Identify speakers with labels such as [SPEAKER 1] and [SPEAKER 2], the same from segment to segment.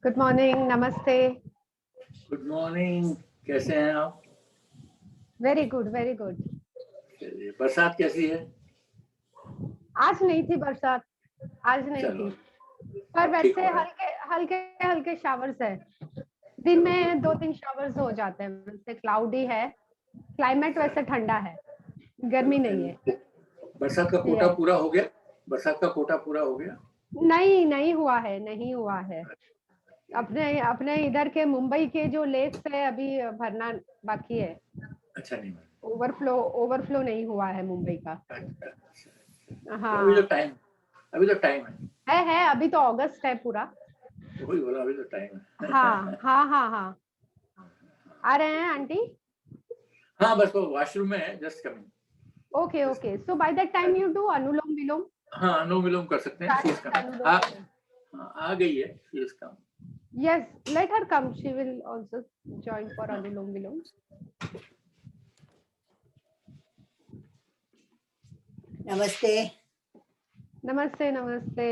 [SPEAKER 1] Good morning, नमस्ते।
[SPEAKER 2] Good morning. कैसे हैं आप?
[SPEAKER 1] Very good, very good.
[SPEAKER 2] चलिए, बरसात कैसी है?
[SPEAKER 1] आज नहीं थी बरसात, आज नहीं
[SPEAKER 2] चलो,
[SPEAKER 1] थी। पर
[SPEAKER 2] अब ठीक
[SPEAKER 1] वैसे
[SPEAKER 2] हो रहा है।
[SPEAKER 1] हल्के हल्के हल्के शावर्स है। दिन
[SPEAKER 2] चलो,
[SPEAKER 1] में
[SPEAKER 2] गुड।
[SPEAKER 1] 2-3 शावर्स हो जाते हैं। वैसे क्लाउडी है, क्लाइमेट
[SPEAKER 2] अच्छा,
[SPEAKER 1] वैसे ठंडा है, गर्मी
[SPEAKER 2] चलो
[SPEAKER 1] नहीं है।
[SPEAKER 2] बरसात का कोटा
[SPEAKER 1] यस।
[SPEAKER 2] पूरा हो गया। बरसात का कोटा पूरा हो गया।
[SPEAKER 1] नहीं, नहीं हुआ है, नहीं हुआ है। अपने अपने इधर के मुंबई के जो लेक्स है अभी भरना बाकी है।
[SPEAKER 2] अच्छा, नहीं बना।
[SPEAKER 1] ओवरफ्लो ओवरफ्लो नहीं हुआ है मुंबई का।
[SPEAKER 2] अच्छा, अच्छा, तो
[SPEAKER 1] हाँ,
[SPEAKER 2] अभी तो टाइम है।
[SPEAKER 1] है अभी तो अगस्त है पूरा।
[SPEAKER 2] वही बोला, अभी तो टाइम है।
[SPEAKER 1] हाँ हाँ हाँ हाँ। आ रहे हैं आंटी?
[SPEAKER 2] हाँ, बस वो वॉशरूम में है, just coming.
[SPEAKER 1] Okay okay, so by that time you do Anulom Vilom.
[SPEAKER 2] हाँ, अनुलोम विलोम कर सकते हैं, शीज
[SPEAKER 1] प्राणायाम
[SPEAKER 2] कमिंग।
[SPEAKER 1] अनुलोम विलोम।
[SPEAKER 2] हाँ, आ गई है, शीज कम।
[SPEAKER 1] Yes, let her come, she will also join for अनुलोम विलोम।
[SPEAKER 3] नमस्ते।
[SPEAKER 1] नमस्ते नमस्ते।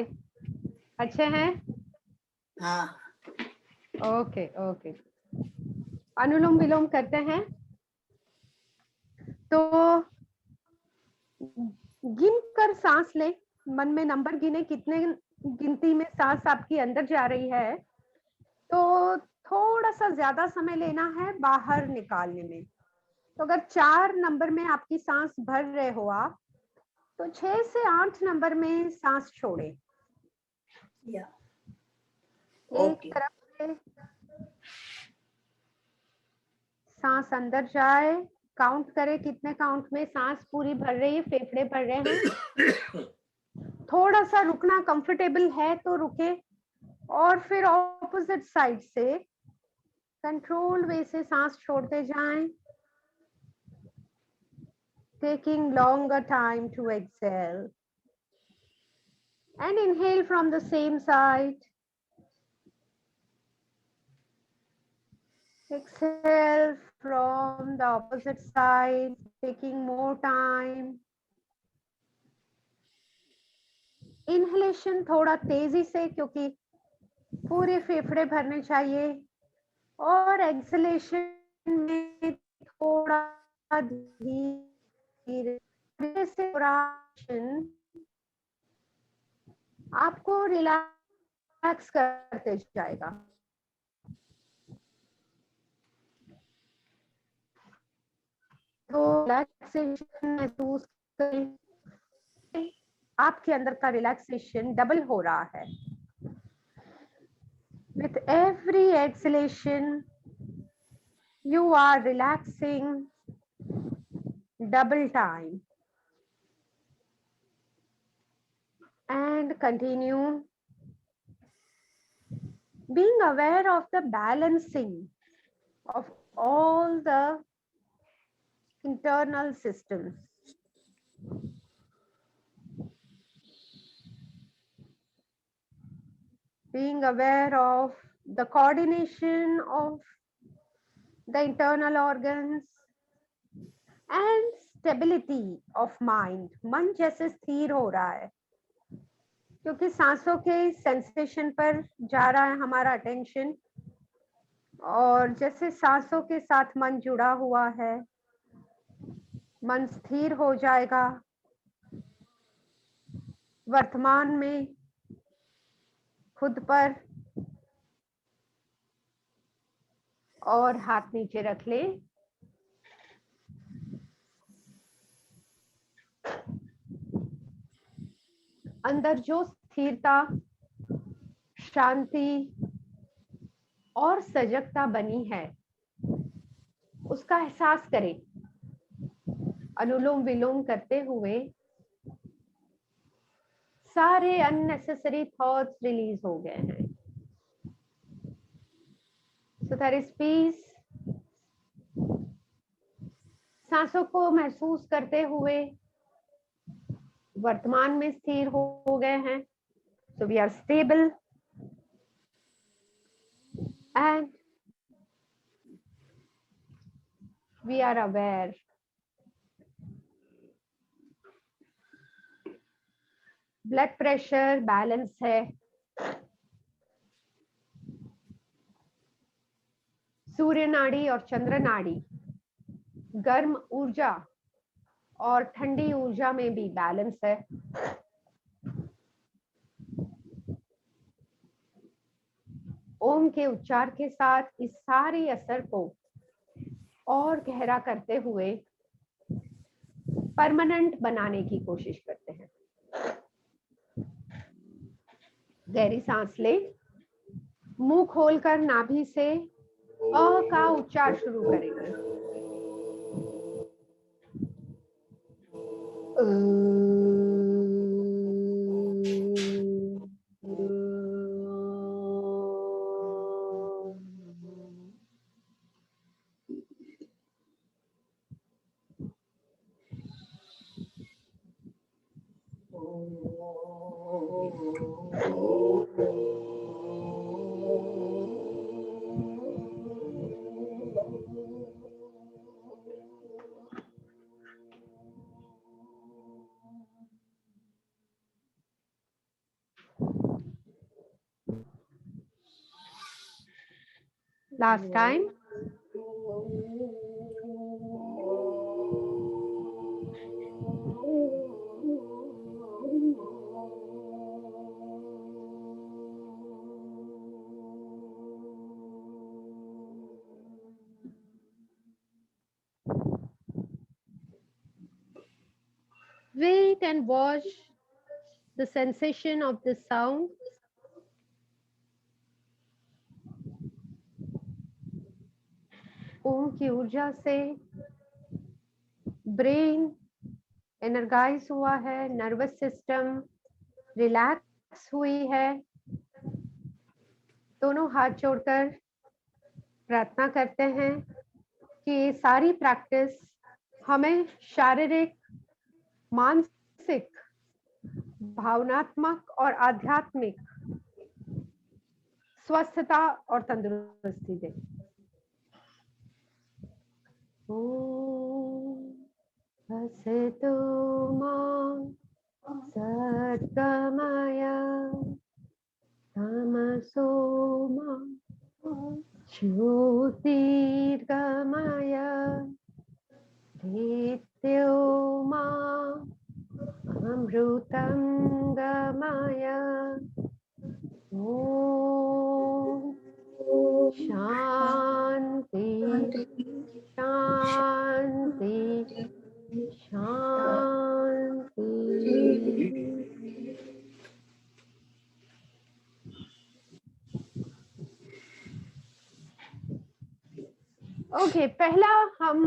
[SPEAKER 1] अच्छे हैं?
[SPEAKER 3] हाँ,
[SPEAKER 1] ओके ओके। अनुलोम विलोम करते हैं तो गिन कर सांस ले। मन में नंबर गिने, कितने गिनती में सांस आपकी अंदर जा रही है। तो थोड़ा सा ज्यादा समय लेना है बाहर निकालने में। तो अगर 4 नंबर में आपकी सांस भर रहे हो आप, तो 6 से 8 नंबर में सांस छोड़े।
[SPEAKER 3] या
[SPEAKER 1] एक
[SPEAKER 3] ओके।
[SPEAKER 1] तरफ से सांस अंदर जाए, काउंट करें कितने काउंट में सांस पूरी भर रही है, फेफड़े भर रहे हैं। थोड़ा सा रुकना कंफर्टेबल है तो रुके, और फिर ऑपोजिट साइड से कंट्रोल वे से सांस छोड़ते जाएं, taking longer time to exhale and inhale from the same side. Exhale from the opposite side, taking more time. Inhalation थोड़ा तेजी से, क्योंकि पूरे फेफड़े भरने चाहिए, और एक्सलेशन में थोड़ा धीरे धीरे से आपको रिलैक्स करते जाएगा। तो रिलैक्सेशन महसूस करें, आपके अंदर का रिलैक्सेशन डबल हो रहा है। With every exhalation, you are relaxing double time. And continue being aware of the balancing of all the internal systems. Being aware of the coordination of the internal organs and stability of mind. मन जैसे स्थिर हो रहा है, क्योंकि सांसों के sensation पर जा रहा है हमारा अटेंशन, और जैसे सांसों के साथ मन जुड़ा हुआ है, मन स्थिर हो जाएगा। वर्तमान में खुद पर, और हाथ नीचे रख ले। अंदर जो स्थिरता, शांति और सजगता बनी है, उसका एहसास करें। अनुलोम विलोम करते हुए सारे अननेसेसरी थॉट्स रिलीज हो गए हैं। So there is peace. सांसों को महसूस करते हुए वर्तमान में स्थिर हो गए हैं। So we are stable and we are aware. Blood pressure balance है, सूर्य नाड़ी और चंद्र नाड़ी, गर्म ऊर्जा और ठंडी ऊर्जा में भी बैलेंस है। ओम के उच्चार के साथ इस सारी असर को और गहरा करते हुए परमानेंट बनाने की कोशिश करते हैं। गहरी सांस ले, मुंह खोलकर नाभि से अ का उच्चार शुरू करेंगे। Last time. Wait and watch the sensation of the sound. ओम की ऊर्जा से ब्रेन एनर्जाइज हुआ है, नर्वस सिस्टम रिलैक्स हुई है। दोनों हाथ जोड़कर प्रार्थना करते हैं कि ये सारी प्रैक्टिस हमें शारीरिक, मानसिक, भावनात्मक और आध्यात्मिक स्वस्थता और तंदुरुस्ती दे। ओम असतो मा सद्गमय तमसो मा ज्योतिर्गमय मृत्योर्मा अमृतं गमय। ओम शांति शांति शांति। ओके, पहला हम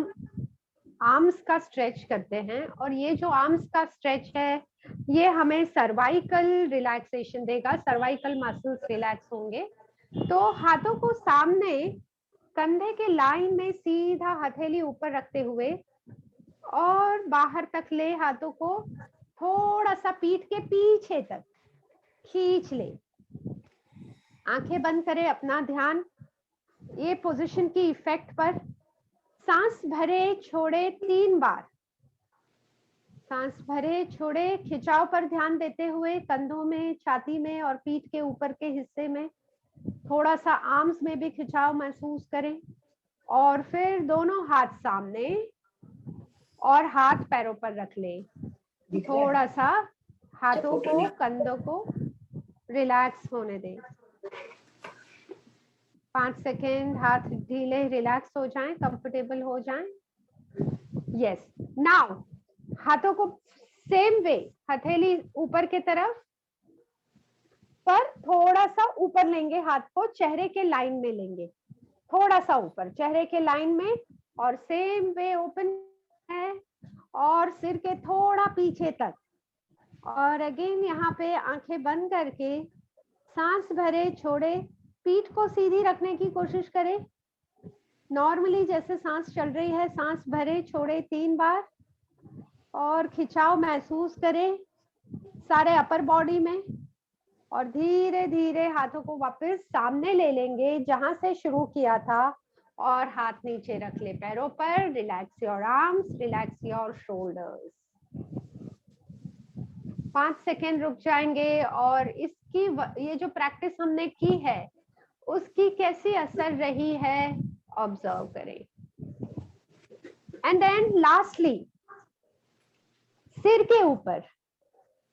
[SPEAKER 1] आर्म्स का स्ट्रेच करते हैं और ये जो आर्म्स का स्ट्रेच है ये हमें सर्वाइकल रिलैक्सेशन देगा, सर्वाइकल मसल्स रिलैक्स होंगे। तो हाथों को सामने कंधे के लाइन में सीधा हथेली ऊपर रखते हुए और बाहर तक ले, हाथों को थोड़ा सा पीठ के पीछे तक खींच ले। आंखें बंद करें, अपना ध्यान ये पोजीशन की इफेक्ट पर। सांस भरे छोड़े 3 बार, सांस भरे छोड़े, खिंचाव पर ध्यान देते हुए कंधों में, छाती में और पीठ के ऊपर के हिस्से में थोड़ा सा आर्म्स में भी खिंचाव महसूस करें। और फिर दोनों हाथ सामने और हाथ पैरों पर रख ले। थोड़ा सा हाथों को, कंधों को रिलैक्स होने दें। 5 सेकेंड हाथ ढीले रिलैक्स हो जाएं, कंफर्टेबल हो जाएं। यस, नाउ हाथों को सेम वे हथेली ऊपर के तरफ पर थोड़ा सा ऊपर लेंगे, हाथ को चेहरे के लाइन में लेंगे, थोड़ा सा ऊपर चेहरे के लाइन में, और सेम वे ओपन है और सिर के थोड़ा पीछे तक। और अगेन यहाँ पे आंखें बंद करके सांस भरे छोड़े, पीठ को सीधी रखने की कोशिश करें। नॉर्मली जैसे सांस चल रही है, सांस भरे छोड़े 3 बार और खिंचाव महसूस करें सारे अपर बॉडी में। और धीरे धीरे हाथों को वापस सामने ले लेंगे जहां से शुरू किया था और हाथ नीचे रख ले पैरों पर। Relax your arms, relax your shoulders. 5 second रुक जाएंगे और इसकी ये जो प्रैक्टिस हमने की है उसकी कैसी असर रही है ऑब्जर्व करें। एंड देन लास्टली सिर के ऊपर,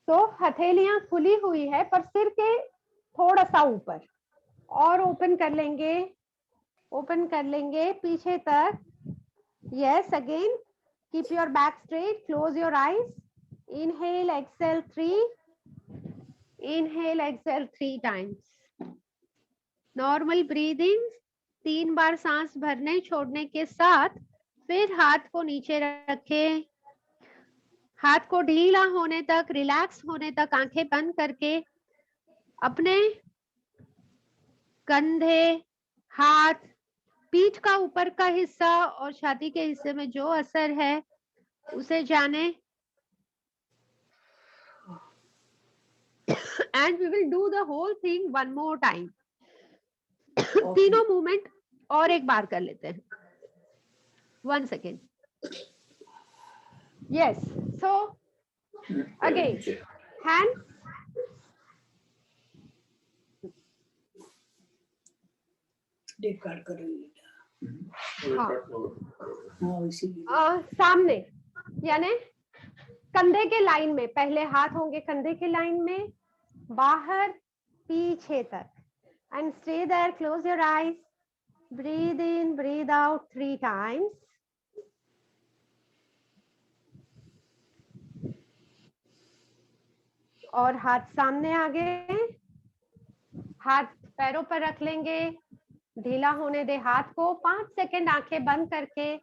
[SPEAKER 1] तो हथेलियां खुली हुई है पर सिर के थोड़ा सा ऊपर, और ओपन कर लेंगे पीछे तक। Yes, again keep your back straight, close your eyes, inhale exhale 3, inhale exhale 3 times. Normal breathing, 3 बार सांस भरने छोड़ने के साथ फिर हाथ को नीचे रखें, हाथ को ढीला होने तक, रिलैक्स होने तक आंखें बंद करके अपने कंधे, हाथ, पीठ का ऊपर का हिस्सा और छाती के हिस्से में जो असर है उसे जाने। And we will do the whole thing one more time. तीनों मूवमेंट और एक बार कर लेते हैं। 1 second. Yes, so again hand,
[SPEAKER 3] record करेंगे।
[SPEAKER 1] सामने यानी कंधे के लाइन में, पहले हाथ होंगे कंधे के लाइन में, बाहर पीछे तक, and stay there, close your eyes, breathe in breathe out 3 times. और हाथ सामने आ गए, हाथ पैरों पर रख लेंगे, ढीला होने दे हाथ को। 5 सेकेंड आंखें बंद करके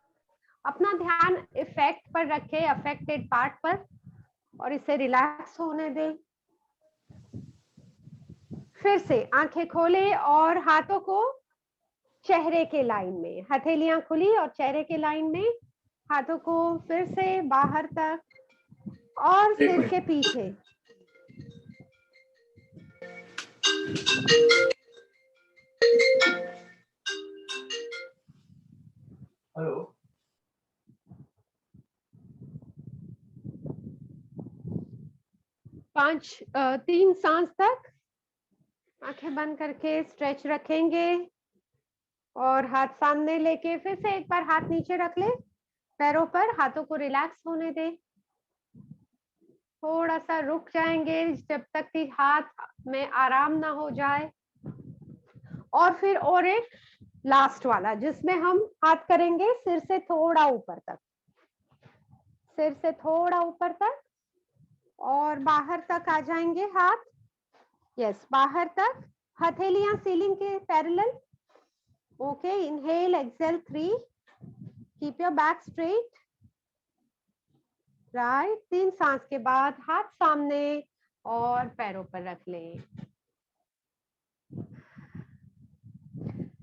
[SPEAKER 1] अपना ध्यान इफेक्ट पर रखे, अफेक्टेड पार्ट पर, और इसे रिलैक्स होने दे। फिर से आंखें खोले और हाथों को चेहरे के लाइन में, हथेलियां खुली और चेहरे के लाइन में, हाथों को फिर से बाहर तक और सिर के पीछे।
[SPEAKER 2] हेलो।
[SPEAKER 1] 3 सांस तक आंखें बंद करके स्ट्रेच रखेंगे और हाथ सामने लेके फिर से एक बार हाथ नीचे रख ले, पैरों पर, हाथों को रिलैक्स होने दे। थोड़ा सा रुक जाएंगे जब तक कि हाथ में आराम ना हो जाए। और फिर और एक लास्ट वाला जिसमें हम हाथ करेंगे सिर से थोड़ा ऊपर तक, सिर से थोड़ा ऊपर तक और बाहर तक आ जाएंगे हाथ। यस, बाहर तक, हथेलियां सीलिंग के parallel. Okay, inhale exhale 3, keep your back straight, right. 3 सांस के बाद हाथ सामने और पैरों पर रख लें।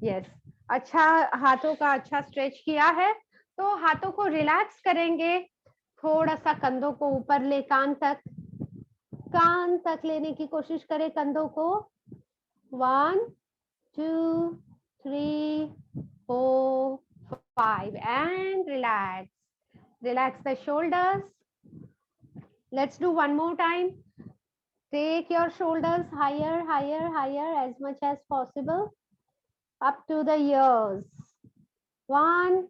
[SPEAKER 1] यस, अच्छा, हाथों का अच्छा स्ट्रेच किया है तो हाथों को रिलैक्स करेंगे। थोड़ा सा कंधों को ऊपर ले, कान तक लेने की कोशिश करें कंधों को। 1 2 3 4 5 and relax the shoulders. Let's do one more time. Take your shoulders higher as much as possible up to the ears. 1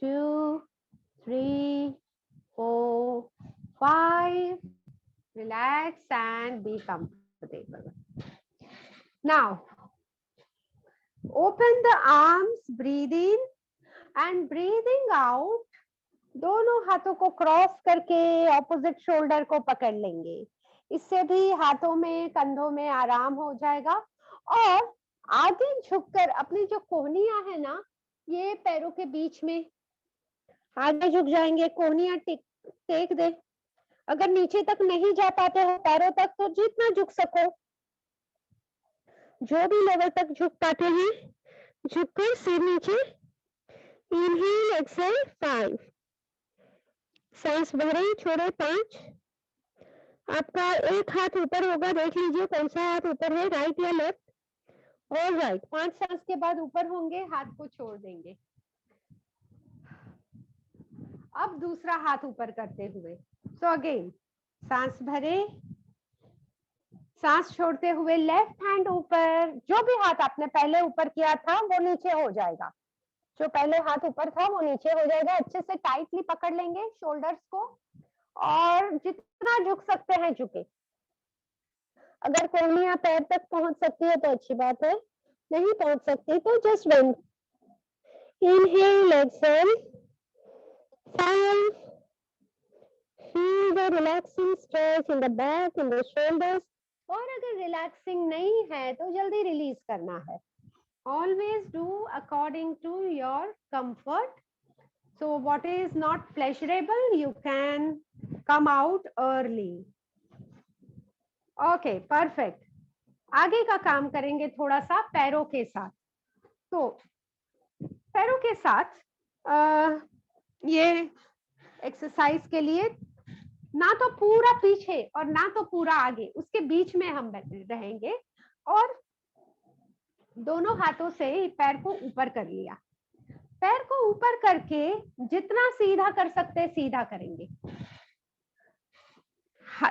[SPEAKER 1] 2 3 4 5. Relax and be comfortable. Now open the arms, breathe in and breathing out. दोनों हाथों को cross करके opposite shoulder को पकड़ लेंगे। इससे भी हाथों में, कंधों में आराम हो जाएगा। और आगे झुककर अपनी जो कोहनियां है ना, ये पैरों के बीच में आगे झुक जाएंगे, कोहनियां टेक दे। अगर नीचे तक नहीं जा पाते हो पैरों तक तो जितना झुक सको, जो भी लेवल तक झुक पाते हैं, झुककर सिर नीचे। इनहेल एक्सेल 5, सांस भरे छोड़े 5। आपका एक हाथ ऊपर होगा, देख लीजिए कौन सा हाथ ऊपर है, राइट या लेफ्ट। और राइट, 5 सांस के बाद ऊपर होंगे, हाथ को छोड़ देंगे। अब दूसरा हाथ ऊपर करते हुए, सो अगेन सांस भरे, सांस छोड़ते हुए लेफ्ट हैंड ऊपर, जो भी हाथ आपने पहले ऊपर किया था वो नीचे हो जाएगा। जो पहले हाथ ऊपर था वो नीचे हो जाएगा। अच्छे से टाइटली पकड़ लेंगे शोल्डर्स को और जितना झुक सकते हैं झुके। अगर कोहनियां पैर तक पहुंच सकती है तो अच्छी बात है, नहीं पहुंच सकती तो just bend. Inhale, exhale, 5, feel the relaxing stretch in the back, in the shoulders. और अगर रिलैक्सिंग नहीं है तो जल्दी रिलीज करना है। Always do according to your comfort. So what is not pleasurable, you can come out early. Okay, perfect. आगे का काम करेंगे थोड़ा सा पैरों के साथ। तो पैरों के साथ ये एक्सरसाइज के लिए ना तो पूरा पीछे और ना तो पूरा आगे, उसके बीच में हम रहेंगे और दोनों हाथों से पैर को ऊपर कर लिया। पैर को ऊपर करके जितना सीधा कर सकते सीधा करेंगे।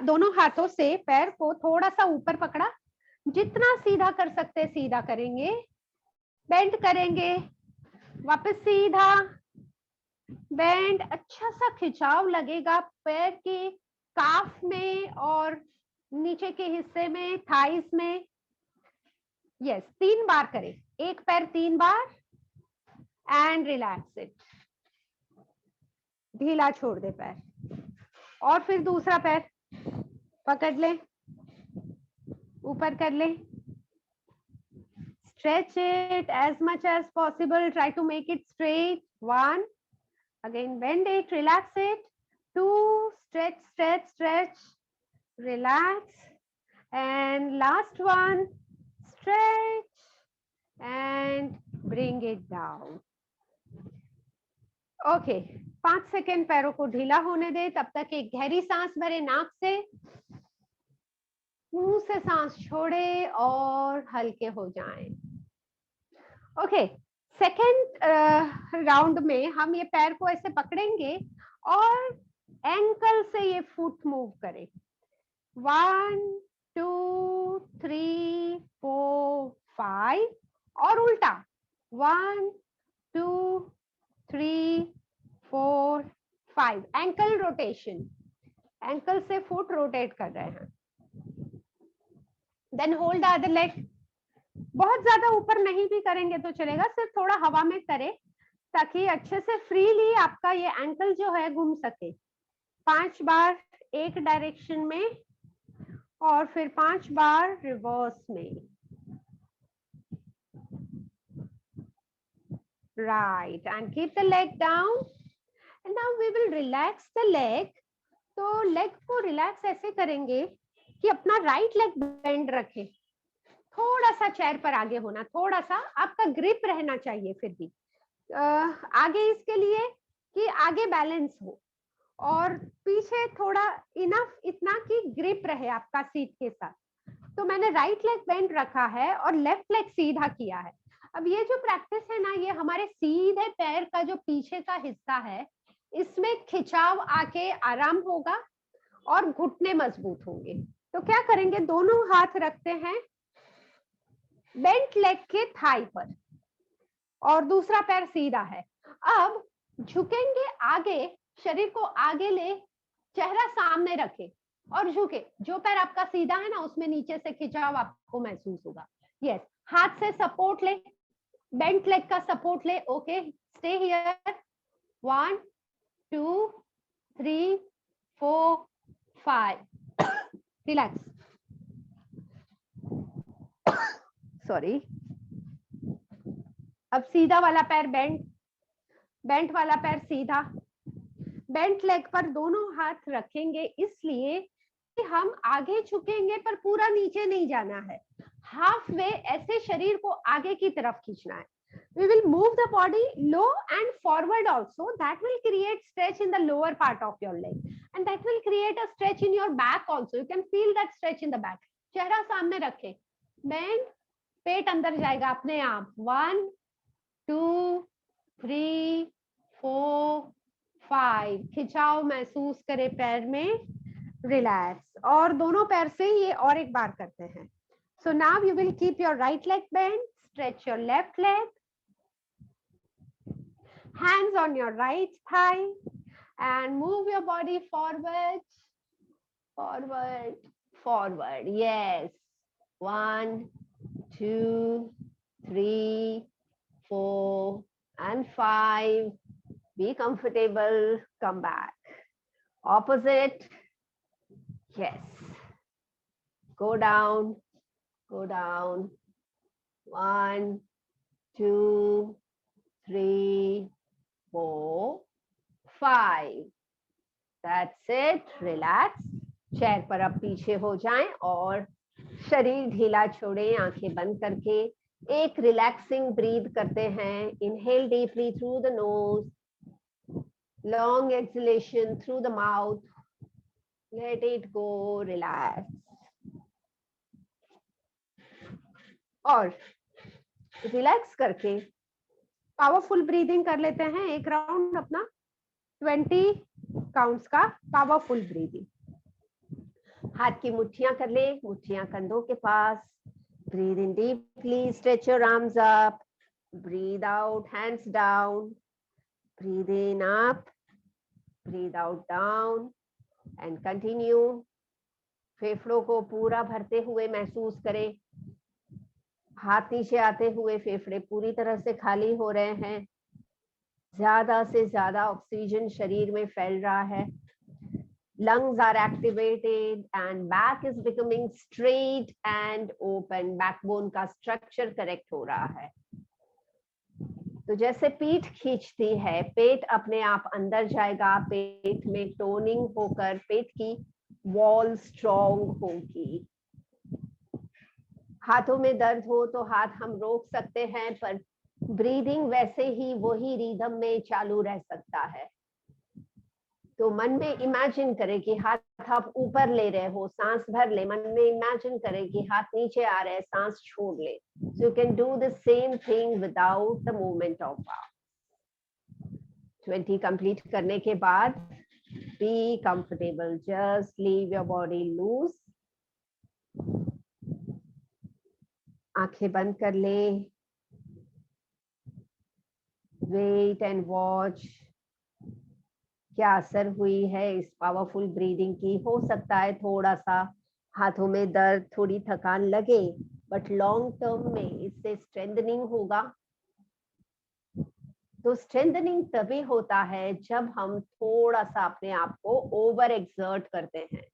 [SPEAKER 1] दोनों हाथों से पैर को थोड़ा सा ऊपर पकड़ा, जितना सीधा कर सकते सीधा करेंगे। बेंड करेंगे, वापस सीधा बेंड। अच्छा सा खिंचाव लगेगा पैर के काफ में और नीचे के हिस्से में, थाइस में। यस, 3 बार करें, एक पैर 3 बार एंड रिलैक्स इट। ढीला छोड़ दे पैर और फिर दूसरा पैर पकड़ ले, ऊपर कर ले। Stretch it as much as possible. Try to make it straight. 1. Again, bend it, relax it. 2. Stretch, stretch, stretch. Relax. And last one. Stretch. And bring it down. Okay. 5 second पैरों को ढीला होने दे। तब तक एक गहरी सांस भरे नाक से, मुंह से सांस छोड़े और हल्के हो जाएं। ओके, सेकेंड राउंड में हम ये पैर को ऐसे पकड़ेंगे और एंकल से ये फुट मूव करें। 1, 2, 3, 4, 5 और उल्टा 1, 2, 3, 4, 5। एंकल रोटेशन, एंकल से फुट रोटेट कर रहे हैं। Then hold the other leg. बहुत ज्यादा ऊपर नहीं भी करेंगे तो चलेगा, सिर्फ थोड़ा हवा में करें ताकि अच्छे से फ्रीली आपका ये एंकल जो है घूम सके। 5 बार एक डायरेक्शन में और फिर 5 बार रिवर्स में। Right, and keep the leg down and now we will relax the leg. तो लेग को रिलैक्स ऐसे करेंगे कि अपना राइट लेग बेंड रखें, थोड़ा सा चेयर पर आगे होना, थोड़ा सा आपका ग्रिप रहना चाहिए फिर भी आगे, इसके लिए कि आगे बैलेंस हो और पीछे थोड़ा इनफ, इतना कि ग्रिप रहे आपका सीट के साथ। तो मैंने राइट लेग बेंड रखा है और लेफ्ट लेग सीधा किया है। अब ये जो प्रैक्टिस है ना, ये हमारे सीधे पैर का जो पीछे का हिस्सा है, इसमें खिंचाव आके आराम होगा और घुटने मजबूत होंगे। तो क्या करेंगे, दोनों हाथ रखते हैं बेंट लेग के थाई पर और दूसरा पैर सीधा है। अब झुकेंगे आगे, शरीर को आगे ले, चेहरा सामने रखे और झुके। जो पैर आपका सीधा है ना, उसमें नीचे से खिंचाव आपको महसूस होगा। यस, हाथ से सपोर्ट ले, बेंट लेग का सपोर्ट ले। Okay, stay here. 1, 2, 3, 4, 5। Relax, sorry. अब सीधा वाला पैर बेंट, बेंट वाला पैर सीधा। बेंट लेग पर दोनों हाथ रखेंगे इसलिए कि हम आगे झुकेंगे पर पूरा नीचे नहीं जाना है, हाफ वे ऐसे शरीर को आगे की तरफ खींचना है। We will move the body low and forward also. That will create stretch in the lower part of your leg, and that will create a stretch in your back also. You can feel that stretch in the back. चेहरा सामने रखें, bend, पेट अंदर जाएगा अपने आप। 1, 2, 3, 4, 5। खिंचाव महसूस करें पैर में, रिलैक्स। और दोनों पैर से ये और एक बार करते हैं। So now you will keep your right leg bent, stretch your left leg, Hands on your right thigh and move your body forward, forward, forward. Yes. 1, 2, 3, 4, and 5. Be comfortable. Come back. Opposite. Yes. Go down. Go down. 1, 2, 3, 4, 5. That's it. Relax. Chair पर अब पीछे हो जाएं और शरीर ढीला छोड़ें, आंखें बंद करके एक रिलैक्सिंग ब्रीथ करते हैं. Inhale deeply through the nose, long exhalation through the mouth. Let it go. Relax. और रिलैक्स करके पावरफुल ब्रीदिंग कर लेते हैं. एक राउंड अपना 20 काउंट्स का पावरफुल ब्रीदिंग. हाथ की मुट्ठियां कर ले, मुट्ठियां कंधों के पास. Breathe in deeply, stretch your arms up. Breathe out, hands down. Breathe in up, breathe out down and continue. फेफड़ों को पूरा भरते हुए महसूस करें. हाथ नीचे आते हुए फेफड़े पूरी तरह से खाली हो रहे हैं. ज्यादा से ज्यादा ऑक्सीजन शरीर में फैल रहा है. Lungs are activated and back is becoming straight and open. Backbone का structure correct हो रहा है. तो जैसे पीठ खींचती है, पेट अपने आप अंदर जाएगा. पेट में टोनिंग होकर पेट की वॉल स्ट्रॉन्ग होगी. हाथों में दर्द हो तो हाथ हम रोक सकते हैं, पर ब्रीदिंग वैसे ही वही रिदम में चालू रह सकता है. तो मन में इमेजिन करें कि हाथ आप ऊपर ले रहे हो, सांस भर ले. मन में इमेजिन करें कि हाथ नीचे आ रहे हैं, सांस छोड़ ले. So you can do the same thing without the movement of arm. 20 complete करने के बाद be comfortable. Just leave your body loose. आंखें बंद कर ले. Wait and watch. क्या असर हुई है इस पावरफुल ब्रीदिंग की. हो सकता है थोड़ा सा हाथों में दर्द, थोड़ी थकान लगे, बट लॉन्ग टर्म में इससे स्ट्रेंथनिंग होगा. तो स्ट्रेंथनिंग तभी होता है जब हम थोड़ा सा अपने आप को ओवर एक्सर्ट करते हैं.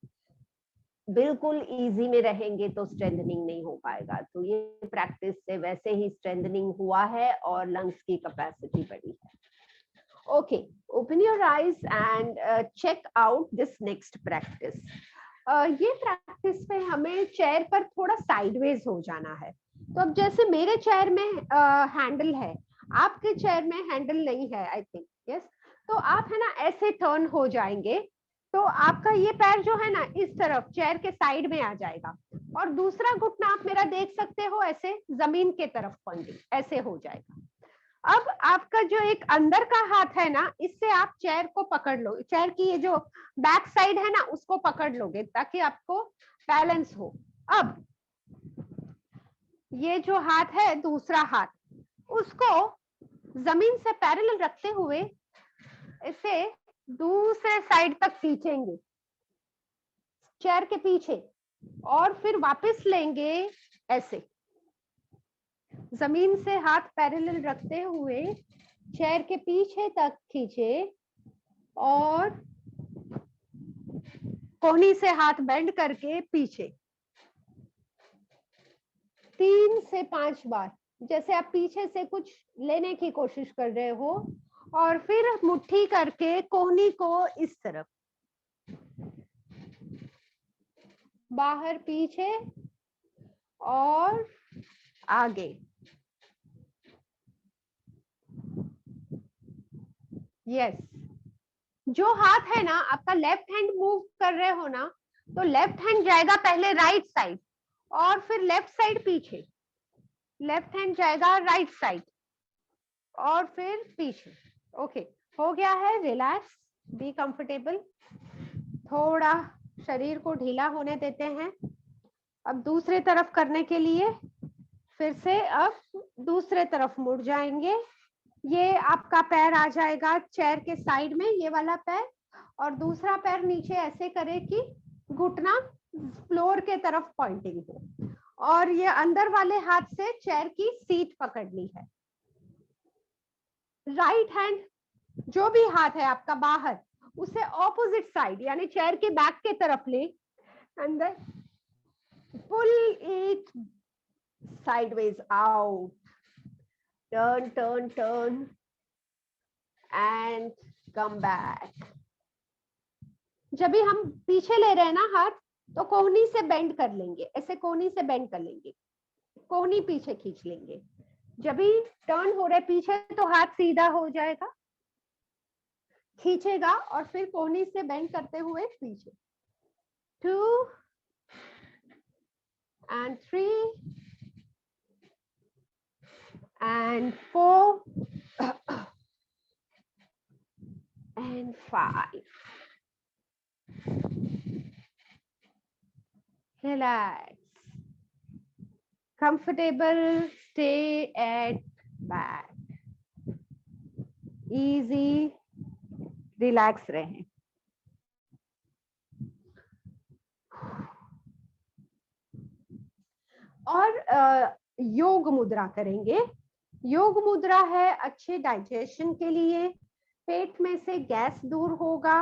[SPEAKER 1] बिल्कुल इजी में रहेंगे तो स्ट्रेंथनिंग नहीं हो पाएगा. तो ये प्रैक्टिस से वैसे ही स्ट्रेंथनिंग हुआ है और लंग्स की कैपेसिटी बढ़ी है. Okay, open your eyes and check out this next practice. ये प्रैक्टिस में हमें चेयर पर थोड़ा साइडवेज हो जाना है. तो अब जैसे मेरे चेयर में हैंडल है, आपके चेयर में हैंडल नहीं है आई थिंक. यस. तो आप है ना ऐसे टर्न हो जाएंगे. तो आपका ये पैर जो है ना इस तरफ चेयर के साइड में आ जाएगा और दूसरा घुटना आप मेरा देख सकते हो ऐसे जमीन के तरफ पॉइंटिंग ऐसे हो जाएगा. अब आपका जो एक अंदर का हाथ है ना, इससे आप चेयर को पकड़ लो. चेयर की ये जो बैक साइड है ना उसको पकड़ लोगे ताकि आपको बैलेंस हो. अब ये जो हाथ है दूसरा हाथ, उसको जमीन से पैरेलल रखते हुए इसे दूसरे साइड तक खींचेंगे चेयर के पीछे और फिर वापस लेंगे ऐसे. जमीन से हाथ पैरेलल रखते हुए चेयर के पीछे तक खींचे और कोहनी से हाथ बेंड करके पीछे. 3 से 5 बार जैसे आप पीछे से कुछ लेने की कोशिश कर रहे हो और फिर मुट्ठी करके कोहनी को इस तरफ बाहर पीछे और आगे. यस. जो हाथ है ना आपका लेफ्ट हैंड मूव कर रहे हो ना, तो लेफ्ट हैंड जाएगा पहले राइट साइड और फिर लेफ्ट साइड पीछे. लेफ्ट हैंड जाएगा राइट साइड और फिर पीछे. ओके, हो गया है. Relax, be comfortable. थोड़ा शरीर को ढीला होने देते हैं. अब दूसरे तरफ करने के लिए फिर से अब दूसरे तरफ मुड़ जाएंगे ये आपका पैर आ जाएगा चेयर के साइड में, ये वाला पैर, और दूसरा पैर नीचे ऐसे करे कि घुटना फ्लोर के तरफ पॉइंटिंग हो, और ये अंदर वाले हाथ से चेयर की सीट पकड़नी है। राइट हैंड जो भी हाथ है आपका बाहर, उसे ऑपोजिट साइड यानी चेयर के बैक के तरफ ले, and then pull it sideways out, turn and come back। जब भी हम पीछे ले रहे हैं ना हाथ, तो कोहनी से बेंड कर लेंगे, ऐसे कोहनी से बेंड कर लेंगे, कोहनी पीछे खींच लेंगे। जब भी टर्न हो रहे पीछे तो हाथ सीधा हो जाएगा, खींचेगा और फिर कोहनी से बेंड करते हुए पीछे। 2 and 3 and 4 and 5. Relax. Comfortable, stay at back. Easy, relax रहें। और योग मुद्रा करेंगे। योग मुद्रा है अच्छे डाइजेशन के लिए, पेट में से गैस दूर होगा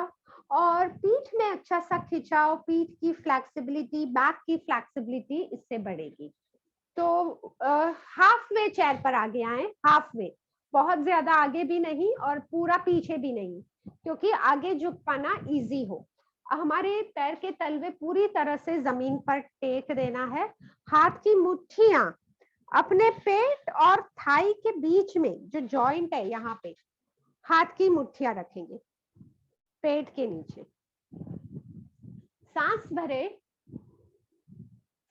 [SPEAKER 1] और पीठ में अच्छा सा खिंचाव, पीठ की फ्लेक्सिबिलिटी, बैक की फ्लेक्सिबिलिटी इससे बढ़ेगी। तो हाफ वे चेयर पर आगे आए, हाफ वे, बहुत ज्यादा आगे भी नहीं और पूरा पीछे भी नहीं, क्योंकि आगे झुक पाना इजी हो। हमारे पैर के तलवे पूरी तरह से जमीन पर टेक देना है। हाथ की मुट्ठियां अपने पेट और थाई के बीच में, जो जॉइंट है यहाँ पे, हाथ की मुट्ठियां रखेंगे पेट के नीचे। सांस भरे,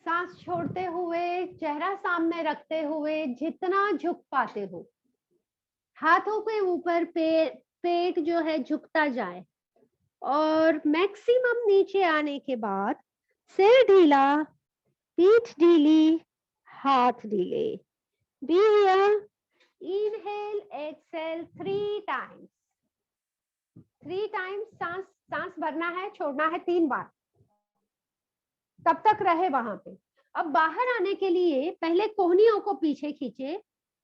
[SPEAKER 1] सांस छोड़ते हुए चेहरा सामने रखते हुए जितना झुक पाते हो, हाथों के ऊपर पेट जो है झुकता जाए, और मैक्सिमम नीचे आने के बाद सिर ढीला, पीठ ढीली, हाथ ढीले। Be here. Inhale, exhale 3 times. 3 times सांस भरना है, छोड़ना है 3 बार, तब तक रहे वहां पे। अब बाहर आने के लिए पहले कोहनियों को पीछे खींचे,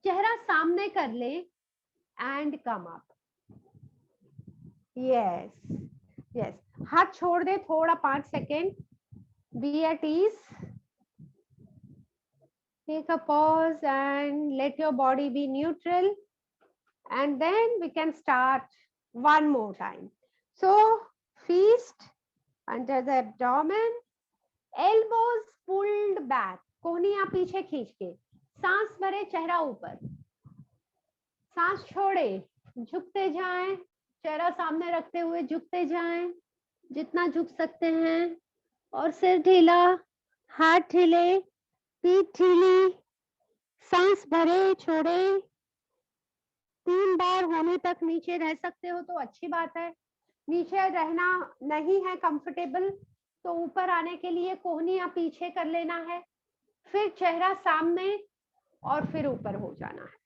[SPEAKER 1] चेहरा सामने कर ले एंड कम अप। यस, हाथ छोड़ दे थोड़ा 5 second. Be at ease, take a pause and let your body be neutral, and then we can start one more time. So feast under the abdomen, elbows pulled back, कोहनियां पीछे खींच के, सांस भरे चेहरा ऊपर, सांस छोड़े झुकते जाएं, चेहरा सामने रखते हुए झुकते जाएं जितना झुक सकते हैं, और सिर ढीला, हाथ ढीले, पीठ ढीली, सांस भरे छोड़े। 3 बार होने तक नीचे रह सकते हो तो अच्छी बात है। नीचे रहना नहीं है कंफर्टेबल तो ऊपर आने के लिए कोहनियां पीछे कर लेना है, फिर चेहरा सामने और फिर ऊपर हो जाना है।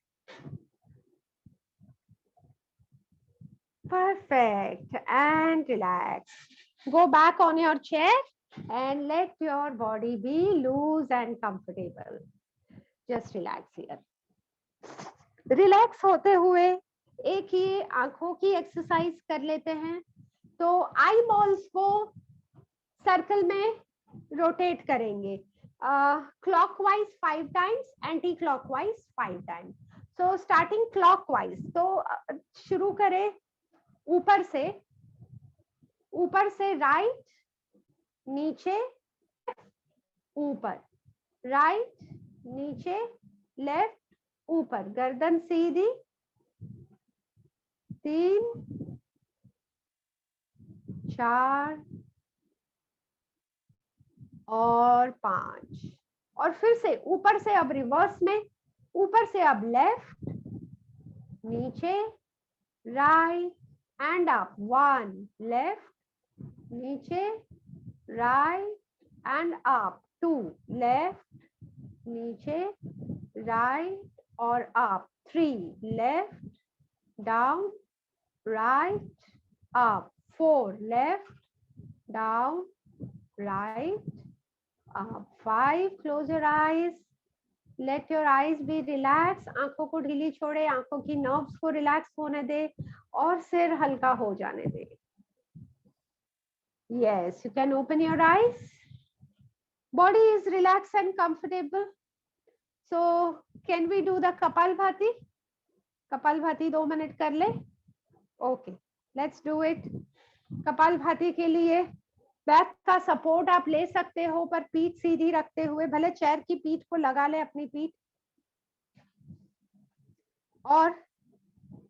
[SPEAKER 1] Perfect, and relax. Go back on your chair and let your body be loose and comfortable. Just relax here. Relax होते हुए एक ही आंखों की एक्सरसाइज कर लेते हैं। तो आई बॉल्स को सर्कल में रोटेट करेंगे, clockwise 5 times, anti clockwise 5 times. So starting clockwise, तो शुरू करें ऊपर से राइट, नीचे, ऊपर, राइट, नीचे, लेफ्ट, ऊपर, गर्दन सीधी, 3, 4 और 5, और फिर से ऊपर से अब रिवर्स में, ऊपर से अब लेफ्ट, नीचे, राइट एंड अप, 1, लेफ्ट, नीचे, राइट एंड अप, 2, लेफ्ट, नीचे, राइट और up, 3, left, down, right, up. 4, left, down, right, up. 5, close your eyes. Let your eyes be relaxed. आंखों को ढीली छोड़े, आंखों की नर्व्स को रिलैक्स होने दे और सिर हल्का हो जाने दे. Yes, you can open your eyes. Body is relaxed and comfortable. So can we do the Kapalbhati? Kapalbhati 2 minute कर ले. Okay, let's do it. Kapalbhati के लिए बैक का सपोर्ट आप ले सकते हो, पर पीठ सीधी रखते हुए, भले चेयर की पीठ को लगा ले अपनी पीठ, और